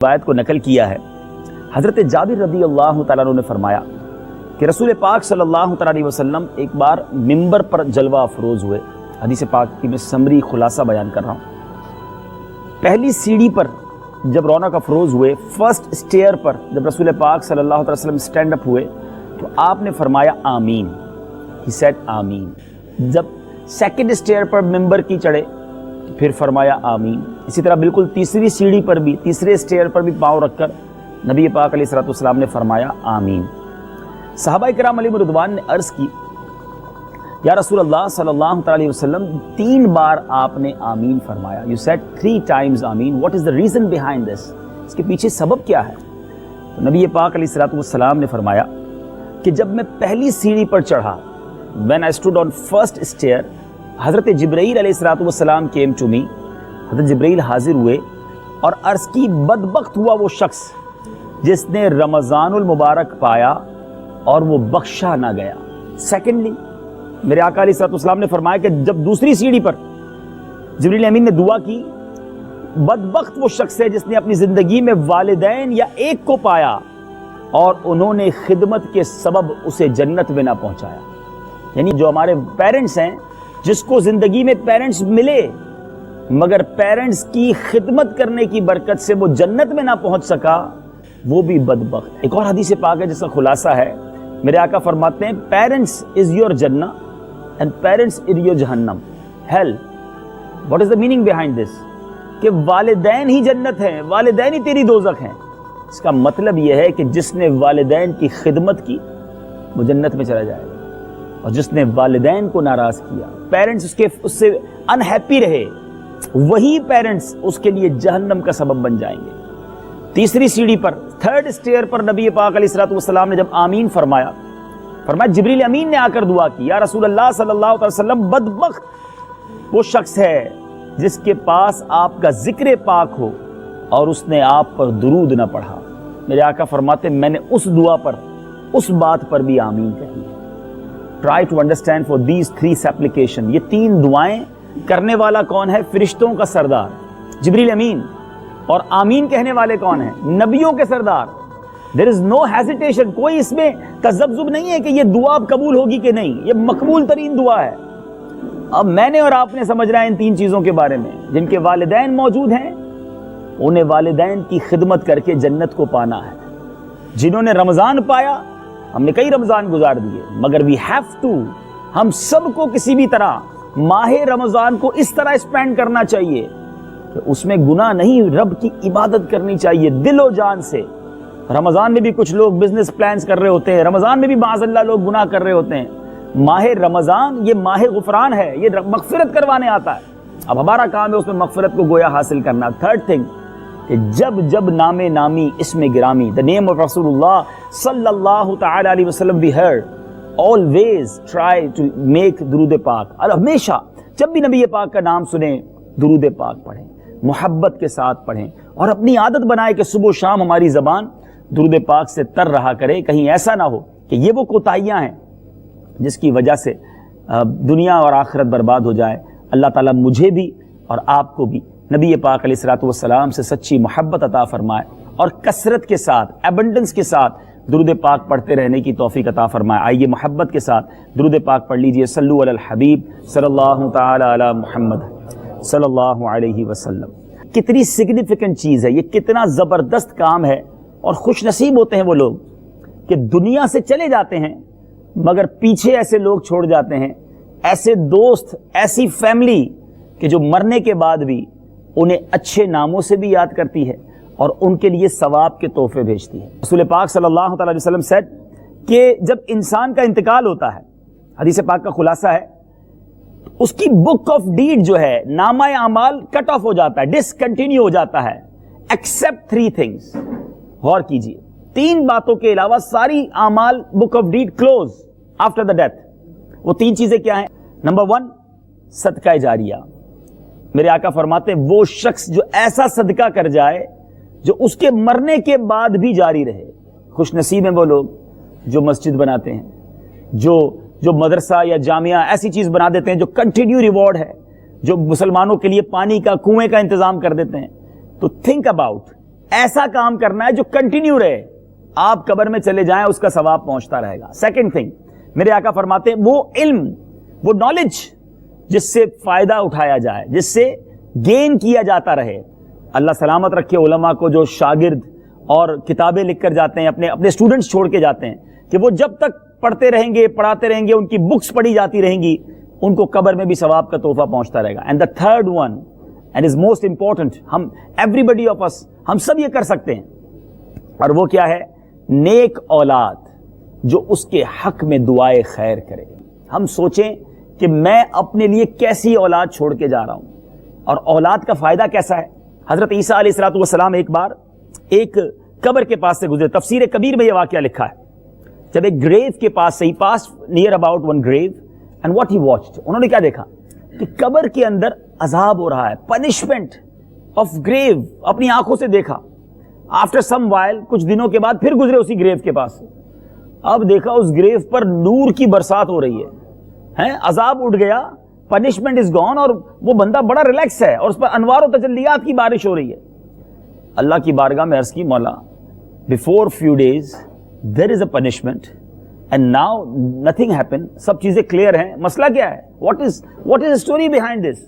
روایت کو نقل کیا ہے۔ حضرت جابر رضی اللہ تعالیٰ عنہ نے فرمایا کہ رسول پاک صلی اللہ تعالیٰ علیہ وسلم ایک بار ممبر پر جلوہ افروز ہوئے۔ حدیث پاک کی میں سمری خلاصہ بیان کر رہا ہوں۔ پہلی سیڑھی پر جب رونق افروز ہوئے، فرسٹ سٹیئر پر جب رسول پاک صلی اللہ علیہ وسلم سٹینڈ اپ ہوئے تو آپ نے فرمایا آمین، ہی سیڈ آمین۔ جب سیکنڈ سٹیئر پر ممبر کی چڑھے پھر فرمایا آمین۔ اسی طرح بالکل تیسری سیڑھی پر بھی، تیسرے سٹیئر پر بھی پاؤں رکھ کر نبی پاک علیہ الصلوۃ والسلام نے فرمایا آمین۔ صحابہ کرام علیہم رضوان نے عرض کی یا رسول اللہ صلی اللہ علیہ وسلم 3 بار آپ نے آمین فرمایا، یو سیڈ 3 times آمین، what is the reason behind this, اس کے پیچھے سبب کیا ہے؟ تو نبی پاک علیہ الصلوۃ والسلام نے فرمایا کہ جب میں پہلی سیڑھی پر چڑھا، when I stood on first stair، حضرت جبرائیل علیہ الصلوۃ والسلام came to me، حضرت جبرائیل حاضر ہوئے اور عرض کی بدبخت ہوا وہ شخص جس نے رمضان المبارک پایا اور وہ بخشا نہ گیا۔ سیکنڈلی میرے آقا علیہ الصلوۃ والسلام نے فرمایا کہ جب دوسری سیڑھی پر جبرائیل امین نے دعا کی، بدبخت وہ شخص ہے جس نے اپنی زندگی میں والدین یا ایک کو پایا اور انہوں نے خدمت کے سبب اسے جنت میں نہ پہنچایا۔ یعنی جو ہمارے پیرنٹس ہیں، جس کو زندگی میں پیرنٹس ملے مگر پیرنٹس کی خدمت کرنے کی برکت سے وہ جنت میں نہ پہنچ سکا، وہ بھی بدبخت۔ ایک اور حدیث پاک ہے جس کا خلاصہ ہے، میرے آقا فرماتے ہیں پیرنٹس از یور جنہ اینڈ پیرنٹس از یور جہنم، hell. What is the meaning behind this? کہ والدین ہی جنت ہیں، والدین ہی تیری دوزخ ہیں۔ اس کا مطلب یہ ہے کہ جس نے والدین کی خدمت کی وہ جنت میں چلا جائے گا، اور جس نے والدین کو ناراض کیا، پیرنٹس اس سے انہیپی رہے، وہی پیرنٹس اس کے لیے جہنم کا سبب بن جائیں گے۔ تیسری سیڑھی پر، تھرڈ سٹیئر پر نبی پاک علیہ الصلوۃ والسلام نے جب آمین فرمایا، جبریل امین نے آ کر دعا کی، یا رسول اللہ صلی اللہ علیہ وسلم بدبخت وہ شخص ہے جس کے پاس آپ کا ذکر پاک ہو اور اس نے آپ پر درود نہ پڑھا۔ میرے آقا فرماتے میں نے اس دعا پر، اس بات پر بھی آمین کہی ہے۔ Try to understand for these 3 supplication، یہ 3 دعائیں کرنے والا کون ہے؟ فرشتوں کا سردار جبریل امین، اور آمین کہنے والے کون ہیں؟ نبیوں کے سردار۔ There is no hesitation، کوئی اس میں تذبذب نہیں ہے کہ یہ دعا اب قبول ہوگی کہ نہیں، یہ مقبول ترین دعا ہے۔ اب میں نے اور آپ نے سمجھنا ہے ان 3 چیزوں کے بارے میں، جن کے والدین موجود ہیں انہیں والدین کی خدمت کر کے جنت کو پانا ہے۔ جنہوں نے رمضان پایا، ہم نے کئی رمضان گزار دیے، مگر we have to، ہم سب کو کسی بھی طرح ماہ رمضان کو اس طرح اسپینڈ کرنا چاہیے کہ اس میں گناہ نہیں، رب کی عبادت کرنی چاہیے دل و جان سے۔ رمضان میں بھی کچھ لوگ بزنس پلانز کر رہے ہوتے ہیں، رمضان میں بھی معاذ اللہ لوگ گناہ کر رہے ہوتے ہیں۔ ماہ رمضان یہ ماہ غفران ہے، یہ مغفرت کروانے آتا ہے۔ اب ہمارا کام ہے اس میں مغفرت کو گویا حاصل کرنا۔ تھرڈ تھنگ کہ جب نام نامی اسم گرامی the name of رسول اللہ صلی اللہ تعالی علیہ وسلم be heard، always try to make درود پاک، ہمیشہ جب بھی نبی پاک کا نام سنیں درود پاک پڑھیں، محبت کے ساتھ پڑھیں، اور اپنی عادت بنائے کہ صبح و شام ہماری زبان درود پاک سے تر رہا کرے۔ کہیں ایسا نہ ہو کہ یہ وہ کوتاہیاں ہیں جس کی وجہ سے دنیا اور آخرت برباد ہو جائے۔ اللہ تعالیٰ مجھے بھی اور آپ کو بھی نبی پاک علیہ الصلوۃ والسلام سے سچی محبت عطا فرمائے، اور کثرت کے ساتھ، ایبنڈنس کے ساتھ درود پاک پڑھتے رہنے کی توفیق عطا فرمائے۔ آئیے محبت کے ساتھ درود پاک پڑھ لیجئے۔ صلو علی الحبیب صلی اللہ تعالی علی محمد صلی اللہ علیہ وسلم۔ کتنی سگنیفیکنٹ چیز ہے یہ، کتنا زبردست کام ہے، اور خوش نصیب ہوتے ہیں وہ لوگ کہ دنیا سے چلے جاتے ہیں مگر پیچھے ایسے لوگ چھوڑ جاتے ہیں، ایسے دوست، ایسی فیملی کہ جو مرنے کے بعد بھی انہیں اچھے ناموں سے بھی یاد کرتی ہے اور ان کے لیے ثواب کے تحفے بھیجتی ہے۔ رسول پاک صلی اللہ تعالی علیہ وسلم said کہ جب انسان کا انتقال ہوتا ہے، حدیث پاک کا خلاصہ ہے، اس کی بک آف ڈیڈ جو ہے، نامہ اعمال کٹ آف ہو جاتا ہے، ڈسکنٹینیو ہو جاتا ہے، ایکسپٹ 3 things۔ غور کیجئے، 3 باتوں کے علاوہ ساری اعمال book of deed close after the death. وہ 3 چیزیں کیا ہیں؟ نمبر 1 صدقہ جاریہ۔ میرے آقا فرماتے ہیں وہ شخص جو ایسا صدقہ کر جائے جو اس کے مرنے کے بعد بھی جاری رہے۔ خوش نصیب ہیں وہ لوگ جو مسجد بناتے ہیں، جو مدرسہ یا جامعہ ایسی چیز بنا دیتے ہیں جو کنٹینیو ریوارڈ ہے، جو مسلمانوں کے لیے پانی کا، کنویں کا انتظام کر دیتے ہیں۔ تو تھنک اباؤٹ ایسا کام کرنا ہے جو کنٹینیو رہے, آپ قبر میں چلے جائیں اس کا ثواب پہنچتا رہے گا. سیکنڈ تھنگ, میرے آقا فرماتے ہیں وہ علم, وہ نالج جس سے فائدہ اٹھایا جائے, جس سے گین کیا جاتا رہے. اللہ سلامت رکھے علماء کو جو شاگرد اور کتابیں لکھ کر جاتے ہیں, اپنے اسٹوڈنٹس چھوڑ کے جاتے ہیں, کہ وہ جب تک پڑھتے رہیں گے, پڑھاتے رہیں گے, ان کی بکس پڑھی جاتی رہیں گی, ان کو قبر میں بھی ثواب کا تحفہ پہنچتا رہے گا. And the third one and is most important, ہم ایوری بڈی آف اس, ہم سب یہ کر سکتے ہیں, اور وہ کیا ہے؟ نیک اولاد جو اس کے حق میں دعائے خیر کرے. ہم سوچیں کہ میں اپنے لیے کیسی اولاد چھوڑ کے جا رہا ہوں, اور اولاد کا فائدہ کیسا ہے. حضرت عیسیٰ علیہ الصلوۃ والسلام ایک بار ایک قبر کے پاس سے گزرے. تفسیر کبیر میں یہ واقعہ لکھا ہے, جب ایک گریو کے پاس سے, he pass near about one grave, and what he watched, انہوں نے کیا دیکھا کہ قبر کے اندر عذاب ہو رہا ہے, پنشمنٹ آف گریو, اپنی آنکھوں سے دیکھا. آفٹر سم وائل, کچھ دنوں کے بعد پھر گزرے اسی گریو کے پاس سے, اب دیکھا اس گریو پر نور کی برسات ہو رہی ہے, عذاب اٹھ گیا, پنشمنٹ از گون, اور وہ بندہ بڑا ریلیکس ہے, اور اس پر انوار و تجلیات کی بارش ہو رہی ہے. اللہ کی بارگاہ میں عرض کی, مولا before few days there is a punishment and now nothing happen, سب چیزیں کلیئر ہیں, مسئلہ کیا ہے, what is story behind this.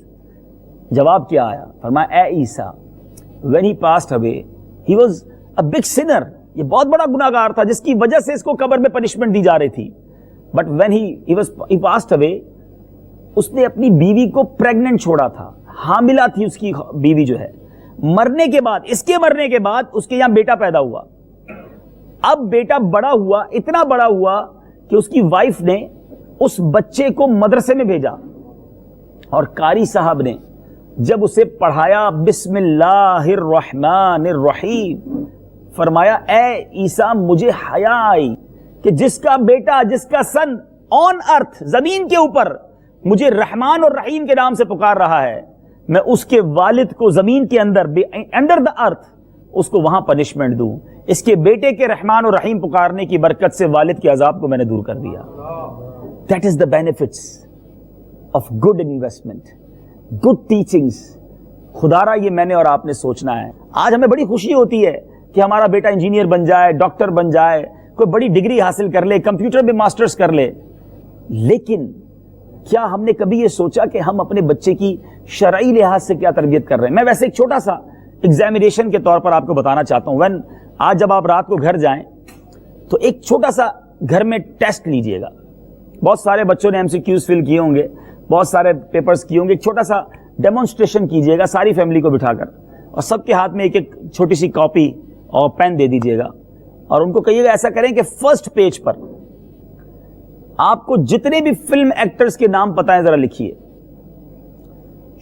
جواب کیا آیا؟ فرمایا, اے عیسیٰ, when he passed away he was a big sinner, یہ بہت بڑا گناہگار تھا جس کی وجہ سے اس کو قبر میں پنشمنٹ دی جا رہی تھی. But when he passed away, اس نے اپنی بیوی کو پریگننٹ چھوڑا تھا, حاملہ تھی اس کی بیوی جو ہے. مرنے کے بعد, اس کے مرنے کے بعد اس کے یہاں بیٹا پیدا ہوا. اب بیٹا بڑا ہوا, اتنا بڑا ہوا کہ اس کی وائف نے اس بچے کو مدرسے میں بھیجا, اور قاری صاحب نے جب اسے پڑھایا بسم اللہ الرحمن الرحیم, فرمایا اے عیسیٰ مجھے حیا آئی کہ جس کا بیٹا, جس کا سن آن ارتھ, زمین کے اوپر مجھے رحمان اور رحیم کے نام سے پکار رہا ہے, میں اس کے والد کو زمین کے اندر, انڈر دا ارتھ, اس کو وہاں پنشمنٹ دوں. اس کے بیٹے کے رحمان اور رحیم پکارنے کی برکت سے والد کے عذاب کو میں نے دور کر دیا. That is the benefits of good investment, good teachings. خدا را یہ میں نے اور آپ نے سوچنا ہے. آج ہمیں بڑی خوشی ہوتی ہے کہ ہمارا بیٹا انجینئر بن جائے, ڈاکٹر بن جائے, کوئی بڑی ڈگری حاصل کر لے, کمپیوٹر میں ماسٹرز کر لے, لیکن کیا ہم نے کبھی یہ سوچا کہ ہم اپنے بچے کی شرعی لحاظ سے کیا تربیت کر رہے ہیں؟ میں ویسے ایک چھوٹا سا ایگزامینیشن کے طور پر آپ کو بتانا چاہتا ہوں. آج جب آپ رات کو گھر جائیں تو ایک چھوٹا سا گھر میں ٹیسٹ لیجئے گا. بہت سارے بچوں نے MCQs فل کیے ہوں گے, بہت سارے پیپرز کیے ہوں گے. ایک چھوٹا سا ڈیمونسٹریشن کیجئے گا ساری فیملی کو بٹھا کر, اور سب کے ہاتھ میں ایک ایک چھوٹی سی کاپی اور پین دے دیجئے گا, اور ان کو کہیے گا ایسا کریں کہ فرسٹ پیج پر آپ کو جتنے بھی فلم ایکٹرز کے نام پتہ ہیں ذرا لکھیے.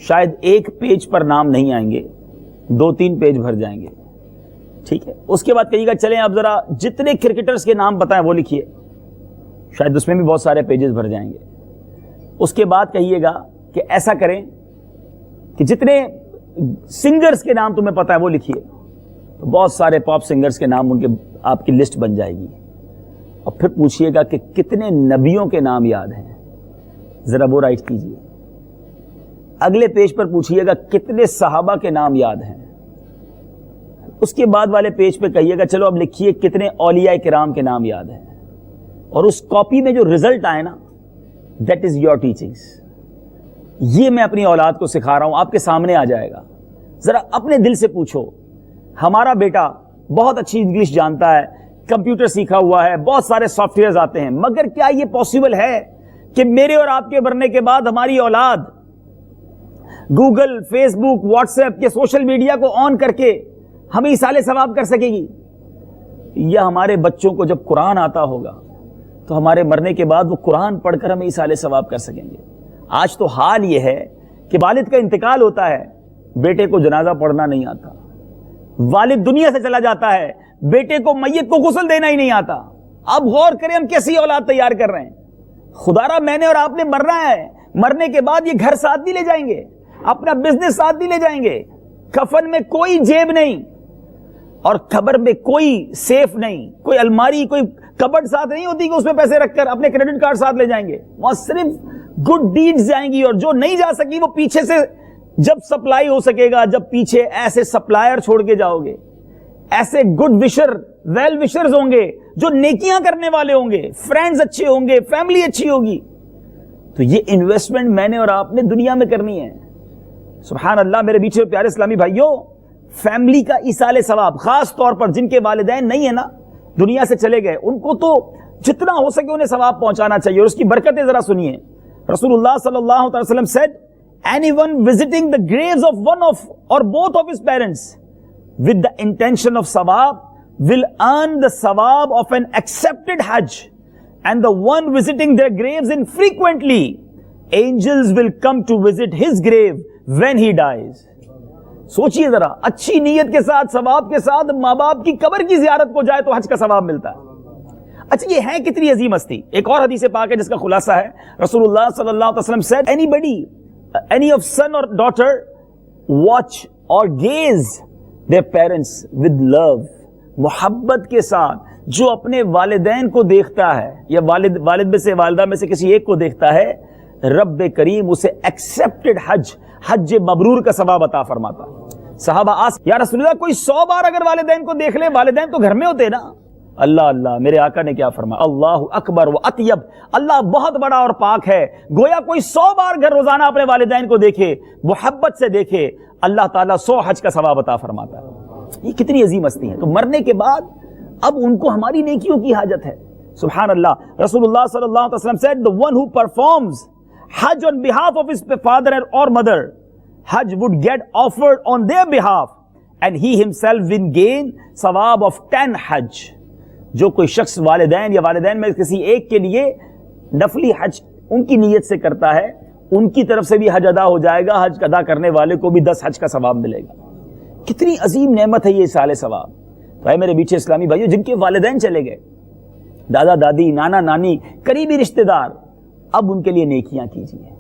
شاید ایک پیج پر نام نہیں آئیں گے, 2-3 پیج بھر جائیں گے, ٹھیک ہے. اس کے بعد کہیے گا چلیں اب ذرا جتنے کرکٹرز کے نام پتہ ہیں وہ لکھیے, شاید اس میں بھی بہت سارے پیجز بھر جائیں گے. اس کے بعد کہیے گا کہ ایسا کریں کہ جتنے سنگرز کے نام تمہیں پتہ ہے وہ لکھیے, تو بہت سارے پاپ سنگرز کے نام ان کے آپ کی لسٹ بن جائے گی. اور پھر پوچھئے گا کہ کتنے نبیوں کے نام یاد ہیں, ذرا وہ رائٹ کیجئے. اگلے پیج پر پوچھئے گا کتنے صحابہ کے نام یاد ہیں. اس کے بعد والے پیج پہ کہیے گا چلو اب لکھیے کتنے اولیاء کرام کے نام یاد ہیں. اور اس کاپی میں جو رزلٹ آئے نا, دیٹ از یور ٹیچنگز. یہ میں اپنی اولاد کو سکھا رہا ہوں, آپ کے سامنے آ جائے گا. ذرا اپنے دل سے پوچھو, ہمارا بیٹا بہت اچھی انگلش جانتا ہے, کمپیوٹر سیکھا ہوا ہے, بہت سارے سافٹ ویئرز آتے ہیں, مگر کیا یہ پاسبل ہے کہ میرے اور آپ کے مرنے کے بعد ہماری اولاد گوگل, فیس بک, واٹس ایپ کے سوشل میڈیا کو آن کر کے ہمیں ایصال ثواب کر سکے گی؟ یا ہمارے بچوں کو جب قرآن آتا ہوگا تو ہمارے مرنے کے بعد وہ قرآن پڑھ کر ہمیں ایصال ثواب کر سکیں گے؟ آج تو حال یہ ہے کہ والد کا انتقال ہوتا ہے, بیٹے کو جنازہ پڑھنا نہیں آتا. والد دنیا سے چلا جاتا ہے, بیٹے کو میت کو غسل دینا ہی نہیں آتا. اب غور کریں ہم کیسی اولاد تیار کر رہے ہیں. خدا را میں نے اور آپ نے مرنا ہے, مرنے کے بعد یہ گھر ساتھ نہیں لے جائیں گے, اپنا بزنس ساتھ نہیں لے جائیں گے, کفن میں کوئی جیب نہیں, اور قبر میں کوئی سیف نہیں, کوئی الماری, کوئی کبڈ ساتھ نہیں ہوتی کہ اس میں پیسے رکھ کر اپنے کریڈٹ کارڈ ساتھ لے جائیں گے. وہاں صرف گڈ ڈیڈز جائیں گی, اور جو نہیں جا سکی وہ پیچھے سے جب سپلائی ہو سکے گا, جب پیچھے ایسے سپلائر چھوڑ کے جاؤ گے ایسے گڈ وشر ویل وشرز ہوں گے جو نیکیاں کرنے والے ہوں گے, فرینڈز اچھے ہوں گے, فیملی اچھی ہوگی. تو یہ انویسٹمنٹ میں نے اور آپ نے دنیا میں کرنی ہے. سبحان اللہ میرے بیچ پیارے اسلامی بھائیوں, فیملی کا ایصال ثواب, خاص طور پر جن کے والدین نہیں ہے نا, دنیا سے چلے گئے, ان کو تو جتنا ہو سکے انہیں ثواب پہنچانا چاہیے. اور اس کی برکتیں ذرا سنیے. رسول اللہ صلی اللہ علیہ وسلم said, anyone visiting the graves of one of or both of his parents with the intention of sawab will earn the sawab of an accepted hajj, and the one visiting their graves infrequently, angels will come to visit his grave when he dies. سوچئے ذرا, اچھی نیت کے ساتھ, ثواب کے ساتھ ماں باپ کی قبر کی زیارت کو جائے تو حج کا ثواب ملتا ہے. اچھا یہ ہے کتنی عظیم ہستی. ایک اور حدیث پاک ہے جس کا خلاصہ ہے, رسول اللہ صلی اللہ علیہ وسلم said, anybody, any of son or daughter watch or gaze their parents with love, محبت کے ساتھ جو اپنے والدین کو دیکھتا ہے یا والد میں سے والدہ میں سے کسی ایک کو دیکھتا ہے, رب کریم اسے ایکسپٹڈ حج مبرور کا ثواب عطا فرماتا. صحابہ یا رسول اللہ کوئی 100 بار اگر والدین کو دیکھ لے, والدین تو گھر میں ہوتے نا. اللہ اللہ, میرے آقا نے کیا فرمایا, اللہ اکبر و اطیب, اللہ بہت بڑا اور پاک ہے. گویا کوئی 100 بار گھر روزانہ اپنے والدین کو دیکھے, محبت سے دیکھے, اللہ تعالیٰ 100 حج کا ثواب عطا فرماتا ہے. یہ کتنی عظیم ہستی ہے. تو مرنے کے بعد اب ان کو ہماری نیکیوں کی حاجت ہے. سبحان اللہ. رسول اللہ صلی اللہ علیہ وسلم said, the one who performs Hajj on behalf of his father or mother, Hajj would get offered on their behalf, and he himself will gain ثواب of 10 Hajj. جو کوئی شخص والدین یا والدین میں کسی ایک کے لیے نفلی حج ان کی نیت سے کرتا ہے, ان کی طرف سے بھی حج ادا ہو جائے گا, حج ادا کرنے والے کو بھی 10 حج کا ثواب ملے گا. کتنی عظیم نعمت ہے یہ ایصال ثواب. بھائی میرے بیچ اسلامی بھائیو, جن کے والدین چلے گئے, دادا دادی, نانا نانی, قریبی رشتہ دار, اب ان کے لیے نیکیاں کیجیے,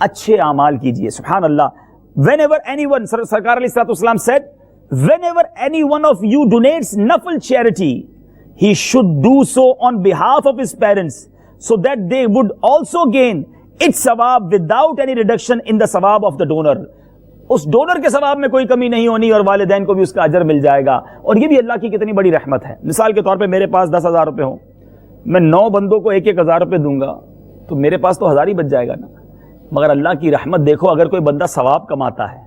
اچھے اعمال کیجیے. سبحان اللہ. whenever anyone, سرکار علیہ الصلوۃ والسلام said, whenever any one of you donates nafil charity, he should do so on behalf of his parents, so that they would also gain its ثواب without any reduction in the ثواب of the donor. اس donor کے ثواب میں کوئی کمی نہیں ہونی اور والدین کو بھی اس کا اجر مل جائے گا. اور یہ بھی اللہ کی کتنی بڑی رحمت ہے. مثال کے طور پہ میرے پاس 10,000 روپے ہوں, میں 9 بندوں کو 1,000 روپے دوں گا تو میرے پاس تو 1000 ہی بچ جائے گا نا. مگر اللہ کی رحمت دیکھو, اگر کوئی بندہ ثواب کماتا ہے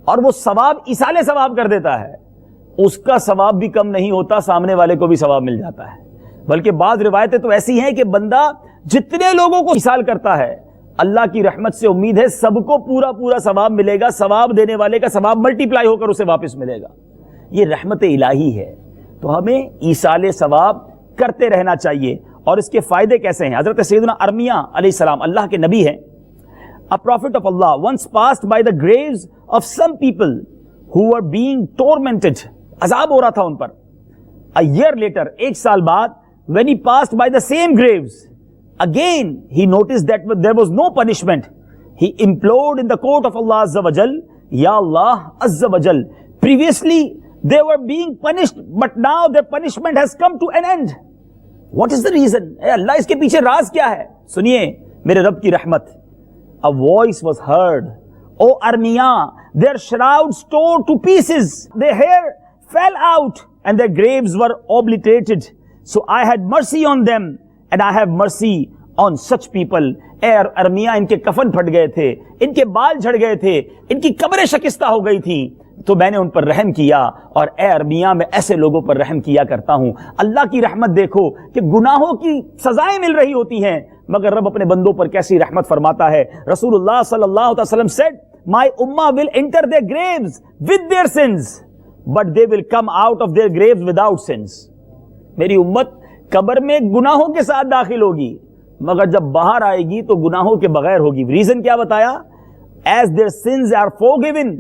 اور وہ ثواب ایصال ثواب کر دیتا ہے, اس کا ثواب بھی کم نہیں ہوتا, سامنے والے کو بھی ثواب مل جاتا ہے. بلکہ بعض روایتیں تو ایسی ہیں کہ بندہ جتنے لوگوں کو ایصال کرتا ہے, اللہ کی رحمت سے امید ہے سب کو پورا ثواب ملے گا. ثواب دینے والے کا ثواب ملٹی پلائی ہو کر اسے واپس ملے گا. یہ رحمت الہی ہے. تو ہمیں ایصال ثواب کرتے رہنا چاہیے. اور اس کے فائدے کیسے ہیں؟ حضرت سیدنا ارمیہ علیہ السلام اللہ کے نبی ہیں. A prophet of Allah once passed by the graves of some people who were being tormented. عذاب ہو رہا تھا ان پر. A year later, 1 سال بعد, when he passed by the same graves, again he noticed that there was no punishment. He implored in the court of Allah Azza wa Jal, Ya Allah Azza wa Jal, previously they were being punished, but now their punishment has come to an end. What is the reason? اے اللہ, اس کے پیچھے راز کیا ہے؟ سنیے میرے رب کی رحمت. A voice was heard, O Armiyah, their shrouds tore to pieces, their hair fell out, and their graves were obliterated. So I had mercy on them, and I have mercy on such people. اے ارمیہ, ان کے کفن پھٹ گئے تھے, ان کے بال جھڑ گئے تھے, ان کی قبریں شکستہ ہو گئی تھی, تو میں نے ان پر رحم کیا. اور اے ارمیہ, میں ایسے لوگوں پر رحم کیا کرتا ہوں. اللہ کی رحمت دیکھو کہ گناہوں کی سزائیں مل رہی ہوتی ہیں, مگر رب اپنے بندوں پر کیسی رحمت فرماتا ہے. رسول اللہ صلی اللہ علیہ وسلم said, My ummah will enter their graves with their sins, but they will come out of their graves without sins. میری امت قبر میں گناہوں کے ساتھ داخل ہوگی, مگر جب باہر آئے گی تو گناہوں کے بغیر ہوگی. ریزن کیا بتایا؟ As their sins are forgiven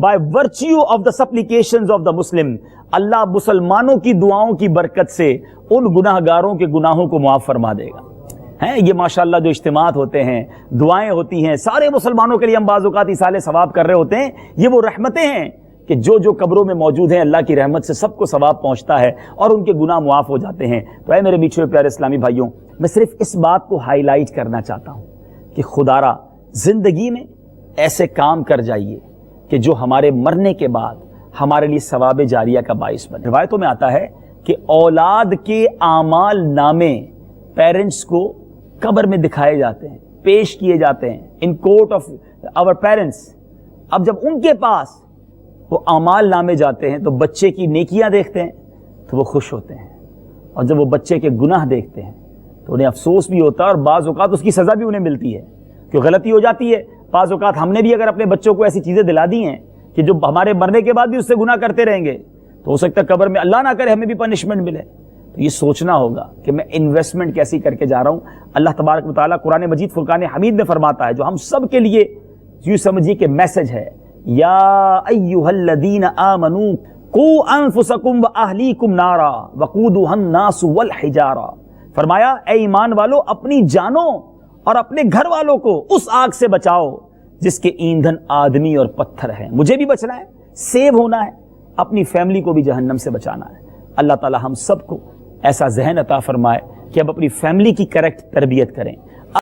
by virtue of the supplications of the Muslim. اللہ مسلمانوں کی دعاؤں کی برکت سے ان گناہگاروں کے گناہوں کو معاف فرما دے گا. یہ ماشاءاللہ جو اجتماعات ہوتے ہیں, دعائیں ہوتی ہیں, سارے مسلمانوں کے لیے ہم بعض اوقات ایصال ثواب کر رہے ہوتے ہیں. یہ وہ رحمتیں ہیں کہ جو قبروں میں موجود ہیں, اللہ کی رحمت سے سب کو ثواب پہنچتا ہے اور ان کے گناہ معاف ہو جاتے ہیں. تو اے میرے بیچ پیارے اسلامی بھائیوں, میں صرف اس بات کو ہائی لائٹ کرنا چاہتا ہوں کہ خدا را زندگی میں ایسے کام کر جائیے کہ جو ہمارے مرنے کے بعد ہمارے لیے ثواب جاریہ کا باعث بنے۔ روایتوں میں آتا ہے کہ اولاد کے اعمال نامے پیرنٹس کو قبر میں دکھائے جاتے ہیں، پیش کیے جاتے ہیں in court of our parents. اب جب ان کے پاس وہ اعمال نامے جاتے ہیں تو بچے کی نیکیاں دیکھتے ہیں تو وہ خوش ہوتے ہیں، اور جب وہ بچے کے گناہ دیکھتے ہیں تو انہیں افسوس بھی ہوتا ہے، اور بعض اوقات اس کی سزا بھی انہیں ملتی ہے کہ غلطی ہو جاتی ہے۔ بعض اوقات ہم نے بھی اگر اپنے بچوں کو ایسی چیزیں دلا دی ہیں کہ جو ہمارے مرنے کے بعد بھی اس سے گناہ کرتے رہیں گے تو ہو سکتا ہے قبر میں اللہ نہ کرے ہمیں بھی پنشمنٹ ملے۔ تو یہ سوچنا ہوگا کہ میں انویسٹمنٹ کیسی کر کے جا رہا ہوں۔ اللہ تبارک و تعالیٰ قرآن مجید فرقان حمید میں فرماتا ہے، جو ہم سب کے لیے یوں سمجھیے کہ میسج ہے، یا ایھا الذین آمنوا قوا انفسکم واہلیکم نارا وقودھا الناس والحجارہ۔ فرمایا اے ایمان والو، اپنی جانوں اور اپنے گھر والوں کو اس آگ سے بچاؤ جس کے ایندھن آدمی اور پتھر ہیں۔ مجھے بھی بچنا ہے، سیو ہونا ہے، اپنی فیملی کو بھی جہنم سے بچانا ہے۔ اللہ تعالی ہم سب کو ایسا ذہن عطا فرمائے کہ اب اپنی فیملی کی کریکٹ تربیت کریں،